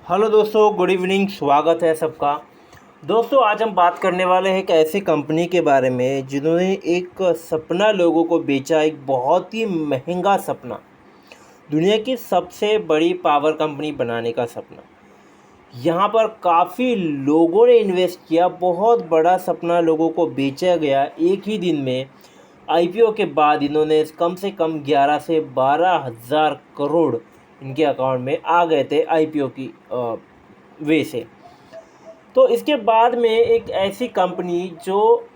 Hello दोस्तों, good evening. स्वागत है सबका। दोस्तों, आज हम बात करने वाले हैं एक ऐसी कंपनी के बारे में जिन्होंने एक सपना लोगों को बेचा, एक बहुत ही महंगा सपना, दुनिया की सबसे बड़ी पावर कंपनी बनाने का सपना। यहाँ पर काफ़ी लोगों ने इन्वेस्ट किया, बहुत बड़ा सपना लोगों को बेचा गया। एक ही दिन में आईपीओ के बाद इन्होंने कम से कम 11 से 12 हज़ार करोड़ इनके अकाउंट में आ गए थे आईपीओ की वे से। तो इसके बाद में एक ऐसी कंपनी जो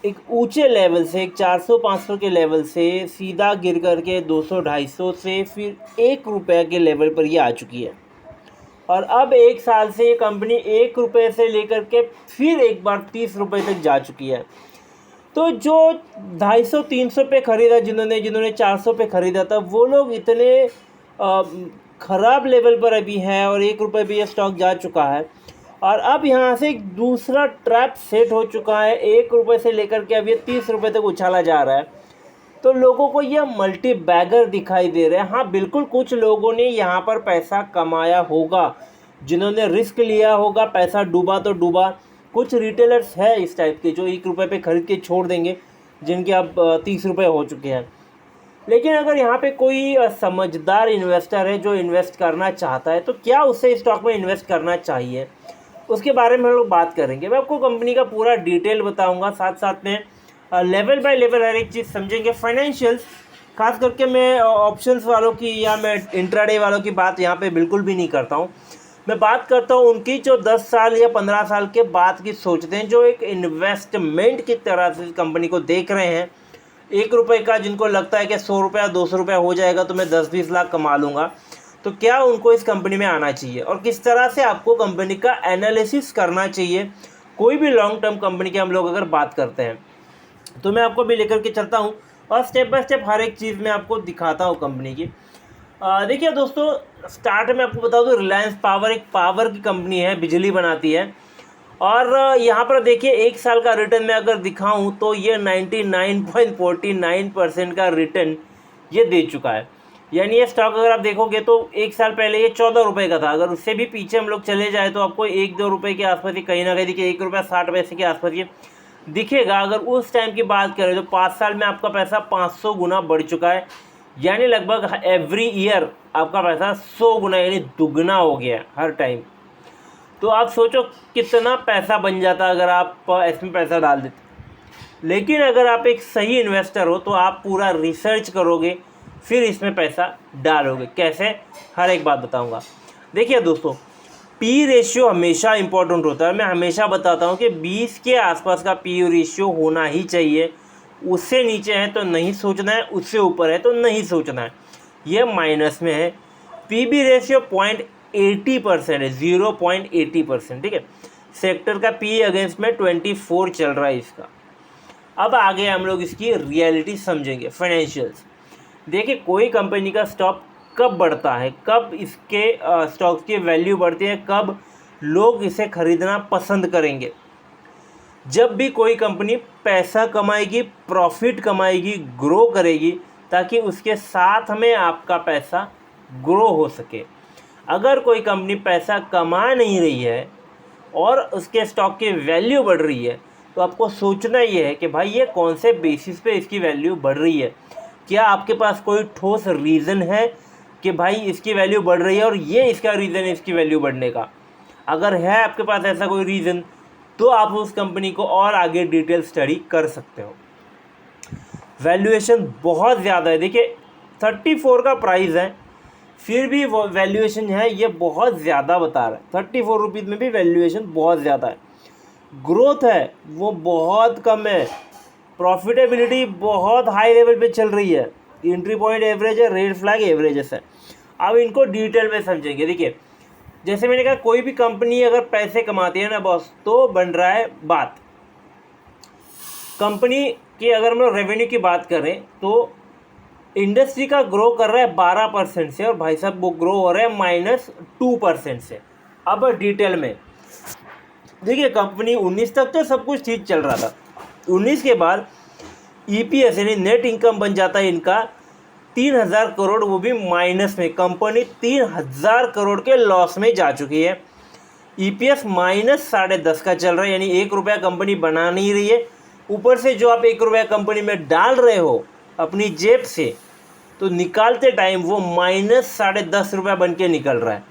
एक ऊंचे लेवल से, एक 400-500 के लेवल से सीधा गिर कर के 200-250 से फिर 1 रुपये के लेवल पर ये आ चुकी है। और अब 1 साल से ये कंपनी 1 रुपये से लेकर के फिर एक बार 30 रुपये तक जा चुकी है। तो जो 250-300 पे ख़रीदा, जिन्होंने 400 पे ख़रीदा था, वो लोग इतने ख़राब लेवल पर अभी हैं और 1 रुपये भी ये स्टॉक जा चुका है। और अब यहाँ से एक दूसरा ट्रैप सेट हो चुका है, 1 रुपये से लेकर के अब ये 30 रुपये तक उछाला जा रहा है। तो लोगों को यह मल्टी बैगर दिखाई दे रहे हैं। हाँ, बिल्कुल कुछ लोगों ने यहाँ पर पैसा कमाया होगा, जिन्होंने रिस्क लिया होगा, पैसा डूबा तो डूबा। कुछ रिटेलर्स है इस टाइप के जो 1 रुपये पे ख़रीद के छोड़ देंगे, जिनके अब 30 रुपये हो चुके हैं। लेकिन अगर यहाँ पे कोई समझदार इन्वेस्टर है जो इन्वेस्ट करना चाहता है, तो क्या उसे स्टॉक में इन्वेस्ट करना चाहिए, उसके बारे में हम लोग बात करेंगे। मैं आपको कंपनी का पूरा डिटेल बताऊंगा, साथ साथ में लेवल बाय लेवल हर एक चीज़ समझेंगे। फाइनेंशियल्स खास करके मैं ऑप्शंस वालों की या मैं इंट्राडे वालों की बात यहाँ पे बिल्कुल भी नहीं करता हूँ। मैं बात करता हूँ उनकी जो 10 साल या 15 साल के बाद की सोचते हैं, जो एक इन्वेस्टमेंट की तरह से कंपनी को देख रहे हैं। 1 रुपये का जिनको लगता है कि 100 रुपये या 200 रुपये हो जाएगा तो मैं 10-20 लाख कमा लूँगा, तो क्या उनको इस कंपनी में आना चाहिए और किस तरह से आपको कंपनी का एनालिसिस करना चाहिए। कोई भी लॉन्ग टर्म कंपनी की हम लोग अगर बात करते हैं तो मैं आपको भी लेकर के चलता हूँ और स्टेप बाय स्टेप हर एक चीज़ में आपको दिखाता हूँ कंपनी की। देखिए दोस्तों, स्टार्ट में आपको बता दूँ, रिलायंस पावर एक पावर की कंपनी है, बिजली बनाती है। और यहाँ पर देखिए 1 साल का रिटर्न मैं अगर दिखाऊं तो ये 99.49% का रिटर्न ये दे चुका है। यानी ये स्टॉक अगर आप देखोगे तो 1 साल पहले ये 14 रुपये का था। अगर उससे भी पीछे हम लोग चले जाए तो आपको 1-2 रुपये के आसपास ही कहीं ना कहीं देखिए 1 रुपया 60 पैसे के आसपास ये दिखेगा। अगर उस टाइम की बात करें तो 5 साल में आपका पैसा 500 गुना बढ़ चुका है। यानी लगभग एवरी ईयर आपका पैसा 100 गुना यानी दुगना हो गया हर टाइम। तो आप सोचो कितना पैसा बन जाता अगर आप इसमें पैसा डाल देते। लेकिन अगर आप एक सही इन्वेस्टर हो तो आप पूरा रिसर्च करोगे, फिर इसमें पैसा डालोगे। कैसे, हर एक बात बताऊंगा। देखिए दोस्तों, पी रेशियो हमेशा इंपॉर्टेंट होता है। मैं हमेशा बताता हूं कि 20 के आसपास का पी रेशियो होना ही चाहिए। उससे नीचे है तो नहीं सोचना है, उससे ऊपर है तो नहीं सोचना है। यह माइनस में है। पी बी रेशियो 0.80% है, 0.80%, ठीक है। सेक्टर का पी अगेंस्ट में 24 चल रहा है इसका। अब आगे हम लोग इसकी रियलिटी समझेंगे, फाइनेंशियल्स। देखिए, कोई कंपनी का स्टॉक कब बढ़ता है, कब इसके स्टॉक्स की वैल्यू बढ़ती है, कब लोग इसे खरीदना पसंद करेंगे। जब भी कोई कंपनी पैसा कमाएगी, प्रॉफिट कमाएगी, ग्रो करेगी, ताकि उसके साथ में आपका पैसा ग्रो हो सके। अगर कोई कंपनी पैसा कमा नहीं रही है और उसके स्टॉक की वैल्यू बढ़ रही है, तो आपको सोचना ये है कि भाई ये कौन से बेसिस पे इसकी वैल्यू बढ़ रही है। क्या आपके पास कोई ठोस रीज़न है कि भाई इसकी वैल्यू बढ़ रही है और ये इसका रीज़न है इसकी वैल्यू बढ़ने का। अगर है आपके पास ऐसा कोई रीज़न, तो आप उस कंपनी को और आगे डिटेल स्टडी कर सकते हो। वैल्यूएशन बहुत ज़्यादा है। देखिए 34 का प्राइस है, फिर भी वो वैल्यूएशन है ये बहुत ज़्यादा बता रहा है। 34 रुपीज़ में भी वैल्यूएशन बहुत ज़्यादा है। ग्रोथ है वो बहुत कम है। प्रॉफिटेबिलिटी बहुत हाई लेवल पे चल रही है। एंट्री पॉइंट एवरेज है, रेड फ्लैग एवरेजेस है। अब इनको डिटेल में समझेंगे। देखिए, जैसे मैंने कहा, कोई भी कंपनी अगर पैसे कमाती है ना बॉस, तो बन रहा है बात। कंपनी की अगर हम लोग रेवेन्यू की बात करें तो इंडस्ट्री का ग्रो कर रहा है 12% से और भाई साहब वो ग्रो हो रहा है -2% से। अब डिटेल में देखिए, कंपनी 19 तक तो सब कुछ ठीक चल रहा था। 19 के बाद ईपीएस यानी नेट इनकम बन जाता है इनका 3,000 करोड़, वो भी माइनस में। कंपनी 3,000 करोड़ के लॉस में जा चुकी है। ईपीएस -10.5 का चल रहा है, यानी 1 रुपया कंपनी बना नहीं रही है। ऊपर से जो आप 1 रुपया कंपनी में डाल रहे हो अपनी जेब से, तो निकालते टाइम वो -10.5 रुपया बन के निकल रहा है।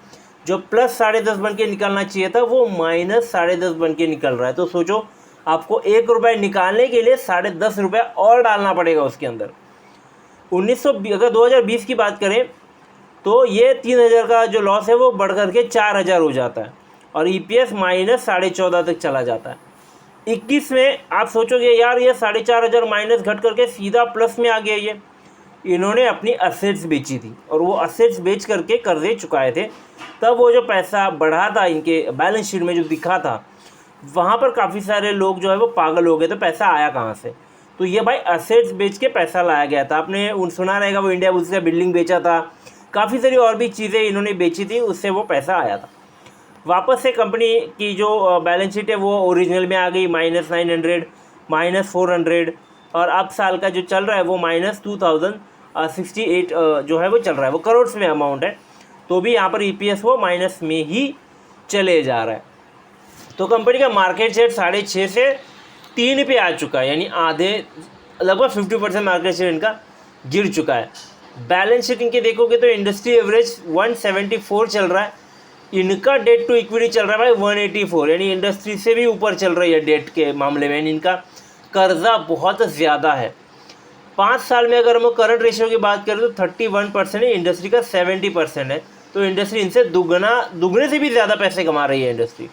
जो +10.5 बन के निकलना चाहिए था वो -10.5 बन के निकल रहा है। तो सोचो, आपको 1 रुपया निकालने के लिए 10.5 रुपया और डालना पड़ेगा उसके अंदर। अगर 2020 की बात करें तो ये 3,000 का जो लॉस है वो बढ़ कर के 4,000 हो जाता है और ईपीएस -14.5 तक चला जाता है। 21 में आप सोचोगे यार ये 4,500 माइनस घट करके सीधा प्लस में आ गया। ये इन्होंने अपनी असेट्स बेची थी और वो असेट्स बेच करके कर्जे चुकाए थे, तब वो जो पैसा बढ़ा था इनके बैलेंस शीट में जो दिखा था, वहाँ पर काफ़ी सारे लोग जो है वो पागल हो गए। तो पैसा आया कहाँ से? तो ये भाई असेट्स बेच के पैसा लाया गया था। आपने सुना रहेगा वो इंडिया बुल्स का बिल्डिंग बेचा था, काफ़ी सारी और भी चीज़ें इन्होंने बेची थी, उससे वो पैसा आया था। वापस से कंपनी की जो बैलेंस शीट है वो ओरिजिनल में आ गई, -900, -400, और अब साल का जो चल रहा है वो -2068 जो है वो चल रहा है। वो करोड़ में अमाउंट है, तो भी यहाँ पर ईपीएस वो माइनस में ही चले जा रहा है। तो कंपनी का मार्केट शेयर 6.5 से 3 पे आ चुका है, यानी आधे, लगभग 50% मार्केट शेयर इनका गिर चुका है। बैलेंस शीट इनके देखोगे तो इंडस्ट्री एवरेज 174 चल रहा है, इनका डेट टू इक्विटी चल रहा है भाई 184, यानी इंडस्ट्री से भी ऊपर चल रही है डेट के मामले में। इनका कर्जा बहुत ज़्यादा है। 5 साल में अगर हम करंट रेशियो की बात करें तो 31% है, इंडस्ट्री का 70% है। तो इंडस्ट्री इनसे दुगने से भी ज़्यादा पैसे कमा रही है industry.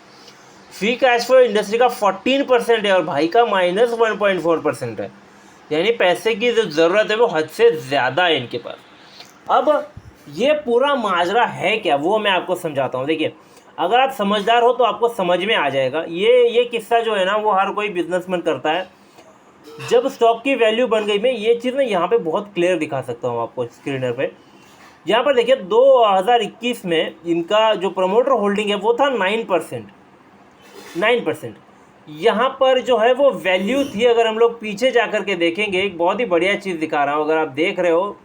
Free cash flow industry का 14% है और भाई का -1.4% है, यानी पैसे की जो ज़रूरत है वो हद से ज़्यादा है इनके पास। अब ये पूरा माजरा है क्या, वो मैं आपको समझाता हूँ। देखिए, अगर आप समझदार हो तो आपको समझ में आ जाएगा। ये किस्सा जो है ना वो हर कोई बिजनेसमैन करता है। जब स्टॉक की वैल्यू बन गई, मैं ये चीज़ ना यहाँ पे बहुत क्लियर दिखा सकता हूँ आपको स्क्रीनर पे। यहाँ पर देखिए 2021 में इनका जो प्रमोटर होल्डिंग है वो था 9%। यहाँ पर जो है वो वैल्यू थी, अगर हम लोग पीछे जा कर के देखेंगे, एक बहुत ही बढ़िया चीज़ दिखा रहा हूँ, अगर आप देख रहे हो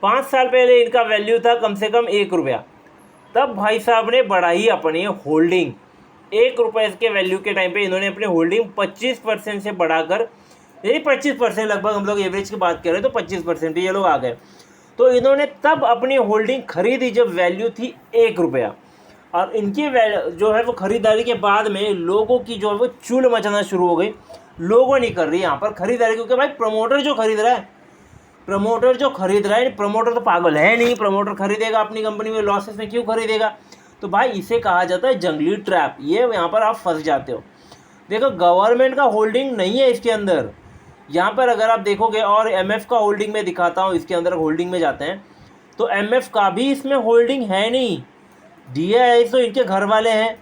5 साल पहले इनका वैल्यू था कम से कम 1 रुपया। तब भाई साहब ने बढ़ाई अपनी होल्डिंग, 1 रुपये के वैल्यू के टाइम पे इन्होंने अपनी होल्डिंग 25% से बढ़ाकर, यही 25% लगभग हम लोग एवरेज की बात करें तो 25% ये लोग आ गए। तो इन्होंने तब अपनी होल्डिंग खरीदी जब वैल्यू थी 1 रुपया, और इनकी जो है वो खरीदारी के बाद में लोगों की जो है वो चूल मचाना शुरू हो गई। लोगों नहीं कर रही यहाँ पर खरीदारी, क्योंकि भाई प्रमोटर जो खरीद रहा है, प्रमोटर तो पागल है नहीं। प्रमोटर खरीदेगा अपनी कंपनी में लॉसेस में, क्यों खरीदेगा? तो भाई इसे कहा जाता है जंगली ट्रैप। ये यहाँ पर आप फंस जाते हो। देखो, गवर्नमेंट का होल्डिंग नहीं है इसके अंदर। यहाँ पर अगर आप देखोगे, और एमएफ का होल्डिंग में दिखाता हूँ, इसके अंदर होल्डिंग में जाते हैं तो एमएफ का भी इसमें होल्डिंग है नहीं। डीआईआई तो इनके घर वाले हैं,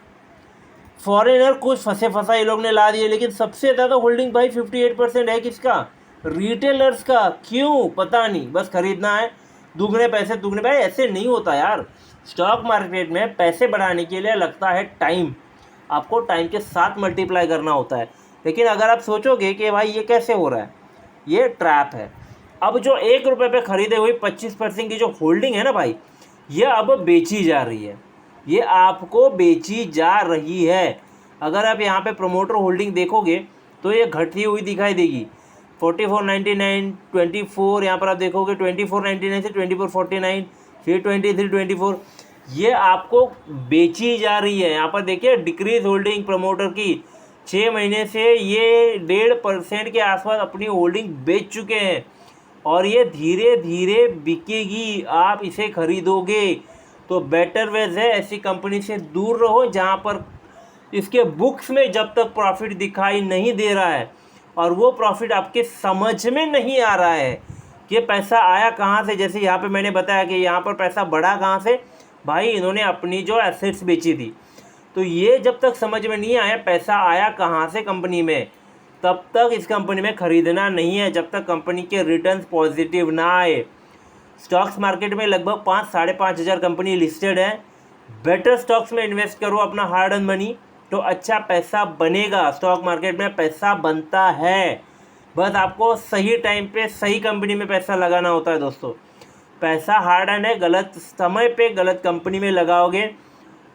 फॉरेनर कुछ फंसा ये लोग ने ला दिए, लेकिन सबसे ज़्यादा होल्डिंग भाई 58% है किसका? रिटेलर्स का। क्यों? पता नहीं, बस खरीदना है, दुगने पैसे दुगने। भाई ऐसे नहीं होता यार। स्टॉक मार्केट में पैसे बढ़ाने के लिए लगता है टाइम, आपको टाइम के साथ मल्टीप्लाई करना होता है। लेकिन अगर आप सोचोगे कि भाई ये कैसे हो रहा है, ये ट्रैप है। अब जो 1 रुपये पे खरीदे हुए 25% की जो होल्डिंग है ना भाई, ये अब बेची जा रही है, ये आपको बेची जा रही है। अगर आप यहाँ पे प्रमोटर होल्डिंग देखोगे तो ये घटती हुई दिखाई देगी। 44.99, 24, यहाँ पर आप देखोगे 24.99 से 24.49, फिर 23.24, ये आपको बेची जा रही है। यहाँ पर देखिए डिक्रीज होल्डिंग प्रमोटर की, 6 महीने से ये 1.5% के आसपास अपनी होल्डिंग बेच चुके हैं और ये धीरे धीरे बिकेगी। आप इसे खरीदोगे तो बेटर वेज है ऐसी कंपनी से दूर रहो जहाँ पर इसके बुक्स में जब तक प्रॉफिट दिखाई नहीं दे रहा है और वो प्रॉफिट आपके समझ में नहीं आ रहा है कि पैसा आया कहाँ से। जैसे यहाँ पे मैंने बताया कि यहाँ पर पैसा बढ़ा कहाँ से, भाई इन्होंने अपनी जो एसेट्स बेची थी। तो ये जब तक समझ में नहीं आया पैसा आया कहाँ से कंपनी में, तब तक इस कंपनी में ख़रीदना नहीं है, जब तक कंपनी के रिटर्न्स पॉजिटिव ना आए। स्टॉक्स मार्केट में लगभग 5-5.5 हज़ार कंपनी लिस्टेड है। बेटर स्टॉक्स में इन्वेस्ट करो अपना हार्ड अर्न मनी, तो अच्छा पैसा बनेगा। स्टॉक मार्केट में पैसा बनता है, बस आपको सही टाइम पे सही कंपनी में पैसा लगाना होता है दोस्तों। पैसा हार्ड एंड है, गलत समय पे गलत कंपनी में लगाओगे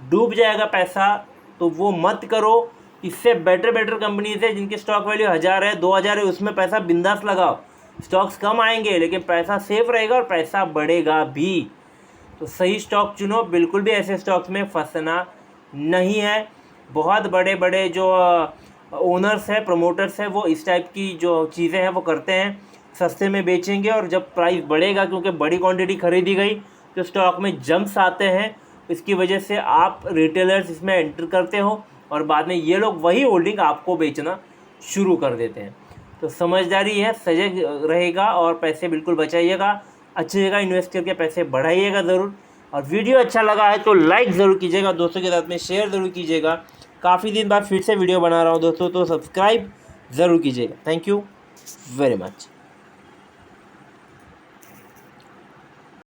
डूब जाएगा पैसा, तो वो मत करो। इससे बेटर कंपनीज है जिनकी स्टॉक वैल्यू 1000 है 2000 है, उसमें पैसा बिंदास लगाओ। स्टॉक्स कम आएंगे लेकिन पैसा सेफ रहेगा और पैसा बढ़ेगा भी। तो सही स्टॉक चुनो, बिल्कुल भी ऐसे स्टॉक्स में फंसना नहीं है। बहुत बड़े बड़े जो ओनर्स हैं, प्रमोटर्स हैं, वो इस टाइप की जो चीज़ें हैं वो करते हैं, सस्ते में बेचेंगे और जब प्राइस बढ़ेगा, क्योंकि बड़ी क्वांटिटी खरीदी गई तो स्टॉक में जंप्स आते हैं, इसकी वजह से आप रिटेलर्स इसमें एंटर करते हो और बाद में ये लोग वही होल्डिंग आपको बेचना शुरू कर देते हैं। तो समझदारी है, सजग रहेगा और पैसे बिल्कुल बचाइएगा, अच्छी जगह इन्वेस्ट करके पैसे बढ़ाइएगा ज़रूर। और वीडियो अच्छा लगा है तो लाइक ज़रूर कीजिएगा, दोस्तों के साथ में शेयर ज़रूर कीजिएगा। काफ़ी दिन बाद फिर से वीडियो बना रहा हूँ दोस्तों, तो सब्सक्राइब ज़रूर कीजिएगा। Thank you very much.